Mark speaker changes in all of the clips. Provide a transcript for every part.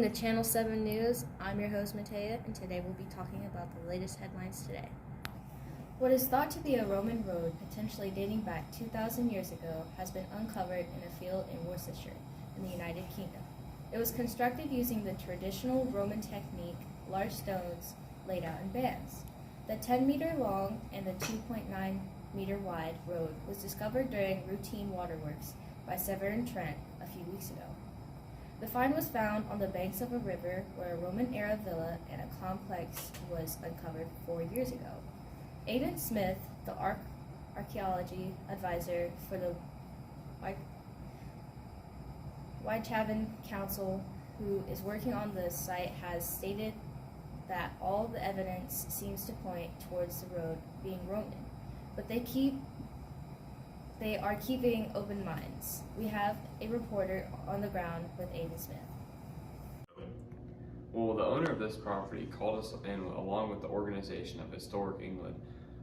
Speaker 1: to Channel 7 News. I'm your host, Matea, and today we'll be talking about the latest headlines today. What is thought to be a Roman road, potentially dating back 2,000 years ago, has been uncovered in a field in Worcestershire, in the United Kingdom. It was constructed using the traditional Roman technique, large stones laid out in bands. The 10-meter long and the 2.9-meter wide road was discovered during routine waterworks by Severn Trent a few weeks ago. The find was found on the banks of a river where a Roman-era villa and a complex was uncovered 4 years ago. Aidan Smith, the archaeology advisor for the Whitehaven Council, who is working on the site, has stated that all the evidence seems to point towards the road being Roman, but they are keeping open minds. We have a reporter on the ground with Aidan Smith.
Speaker 2: Well, the owner of this property called us in along with the organization of Historic England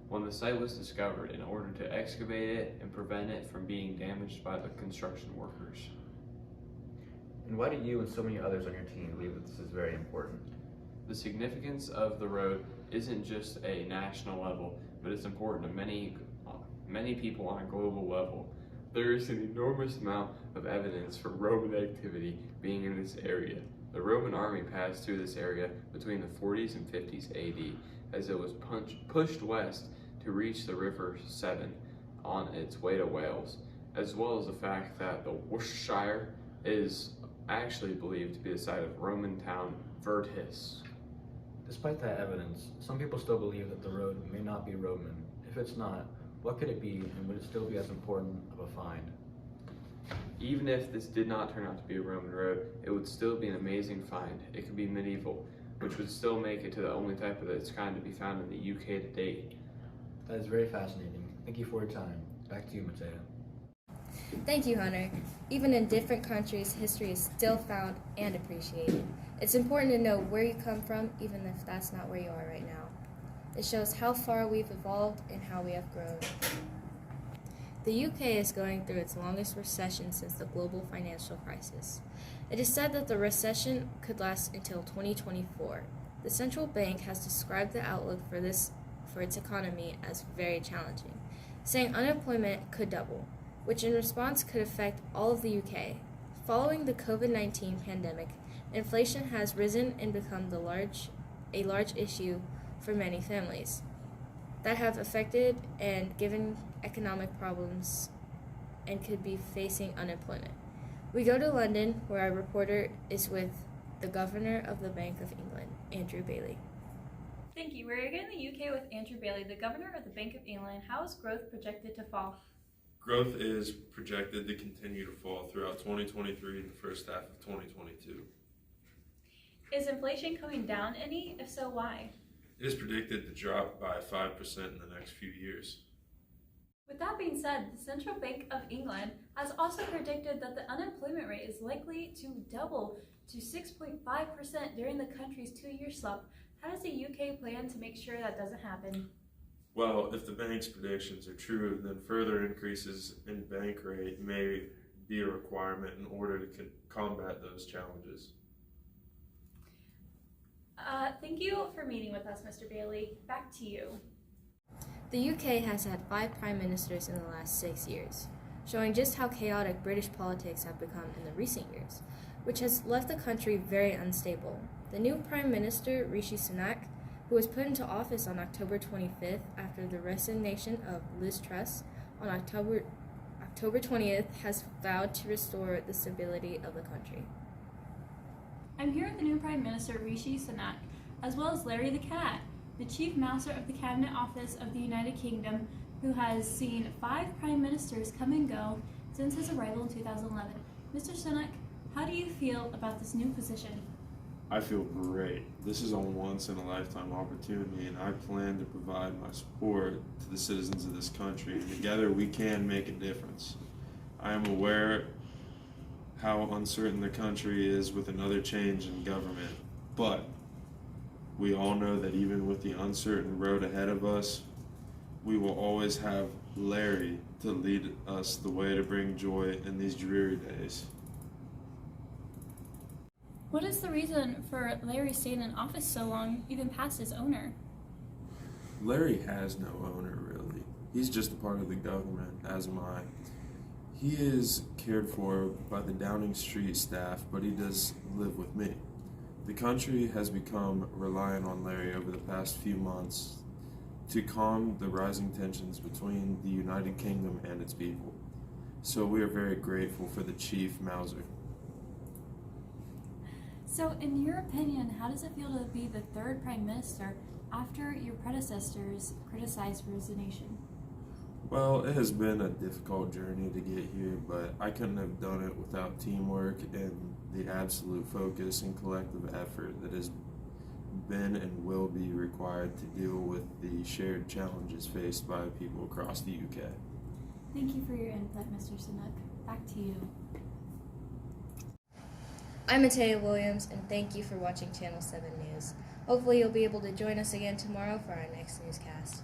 Speaker 2: when the site was discovered in order to excavate it and prevent it from being damaged by the construction workers.
Speaker 3: And why do you and so many others on your team believe that this is very important?
Speaker 2: The significance of the road isn't just a national level, but it's important to many people on a global level. There is an enormous amount of evidence for Roman activity being in this area. The Roman army passed through this area between the 40s and 50s AD as it was pushed west to reach the River Severn on its way to Wales, as well as the fact that the Worcestershire is actually believed to be the site of Roman town Virtus.
Speaker 3: Despite that evidence, some people still believe that the road may not be Roman. If it's not, what could it be, and would it still be as important of a find?
Speaker 2: Even if this did not turn out to be a Roman road, it would still be an amazing find. It could be medieval, which would still make it to the only type of its kind to be found in the UK to date.
Speaker 3: That is very fascinating. Thank you for your time. Back to you, Matea.
Speaker 1: Thank you, Hunter. Even in different countries, history is still found and appreciated. It's important to know where you come from, even if that's not where you are right now. It shows how far we've evolved and how we have grown. The UK is going through its longest recession since the global financial crisis. It is said that the recession could last until 2024. The central bank has described the outlook for its economy as very challenging, saying unemployment could double, which in response could affect all of the UK. Following the COVID-19 pandemic, inflation has risen and become a large issue for many families that have affected and given economic problems and could be facing unemployment. We go to London, where our reporter is with the Governor of the Bank of England, Andrew Bailey.
Speaker 4: Thank you. We're again in the UK with Andrew Bailey, the Governor of the Bank of England. How is growth projected to fall?
Speaker 5: Growth is projected to continue to fall throughout 2023 and the first half of 2022.
Speaker 4: Is inflation coming down any? If so, why?
Speaker 5: It is predicted to drop by 5% in the next few years.
Speaker 4: With that being said, the Central Bank of England has also predicted that the unemployment rate is likely to double to 6.5% during the country's 2-year slump. How does the UK plan to make sure that doesn't happen?
Speaker 5: Well, if the bank's predictions are true, then further increases in bank rate may be a requirement in order to combat those challenges.
Speaker 4: Thank you for meeting with us, Mr. Bailey. Back to you.
Speaker 1: The UK has had 5 prime ministers in the last 6 years, showing just how chaotic British politics have become in the recent years, which has left the country very unstable. The new Prime Minister, Rishi Sunak, who was put into office on October 25th after the resignation of Liz Truss on October 20th, has vowed to restore the stability of the country.
Speaker 4: I'm here with the new Prime Minister, Rishi Sunak, as well as Larry the Cat, the Chief Mouser of the Cabinet Office of the United Kingdom, who has seen 5 prime ministers come and go since his arrival in 2011. Mr. Sunak, how do you feel about this new position?
Speaker 5: I feel great. This is a once-in-a-lifetime opportunity, and I plan to provide my support to the citizens of this country. And together we can make a difference. I am aware how uncertain the country is with another change in government, but we all know that even with the uncertain road ahead of us, we will always have Larry to lead us the way to bring joy in these dreary days.
Speaker 4: What is the reason for Larry staying in office so long, even past his owner?
Speaker 5: Larry has no owner, really. He's just a part of the government, as am I. He is cared for by the Downing Street staff, but he does live with me. The country has become reliant on Larry over the past few months to calm the rising tensions between the United Kingdom and its people. So we are very grateful for the Chief Mauser.
Speaker 4: So, in your opinion, how does it feel to be the third Prime Minister after your predecessors criticized resignation?
Speaker 5: Well, it has been a difficult journey to get here, but I couldn't have done it without teamwork and the absolute focus and collective effort that has been and will be required to deal with the shared challenges faced by people across the UK.
Speaker 4: Thank you for your input, Mr. Sinuk. Back to you.
Speaker 1: I'm Matea Williams, and thank you for watching Channel 7 News. Hopefully you'll be able to join us again tomorrow for our next newscast.